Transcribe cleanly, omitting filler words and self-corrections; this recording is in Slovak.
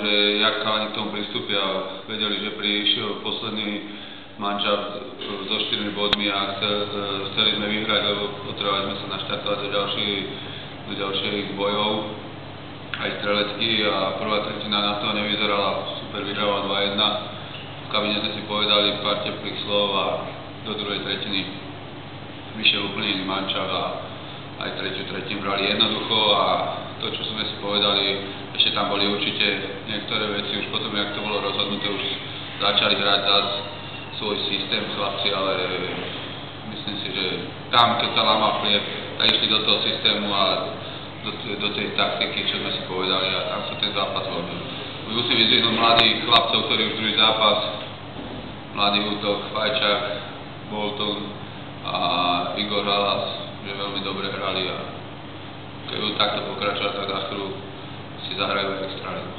Že jak chalani k tomu pristúpia, vedeli, že prišiel posledný mančaft so 4 bodmi a chceli sme vyhrať, lebo potrebovali sme sa naštartovať do ďalších bojov, aj strelecky, a prvá tretina na to nevyzerala, super, vyhrávala 2-1. V kabine sme si povedali pár teplých slov a do druhej tretiny vyšiel úplne iný mančaft a aj tretiu tretinu brali jednoducho, a to, čo sme si povedali, ešte tam boli určite niektoré veci, už potom, jak to bolo rozhodnuté, už začali hrať zase svoj systém chlapci, ale myslím si, že tam, keď sa lámal chlieb, tak išli do toho systému a do tej taktiky, čo sme si povedali, a tam sa ten zápas vodil. Musím vyzvihnúť mladých chlapcov, ktorí už druhý zápas, mladý útok, Fajčák, Bolton a Igor Halas, že veľmi dobre hrali, a keď budú takto pokračovať, tak za chvíľu si zahrajú extraligu.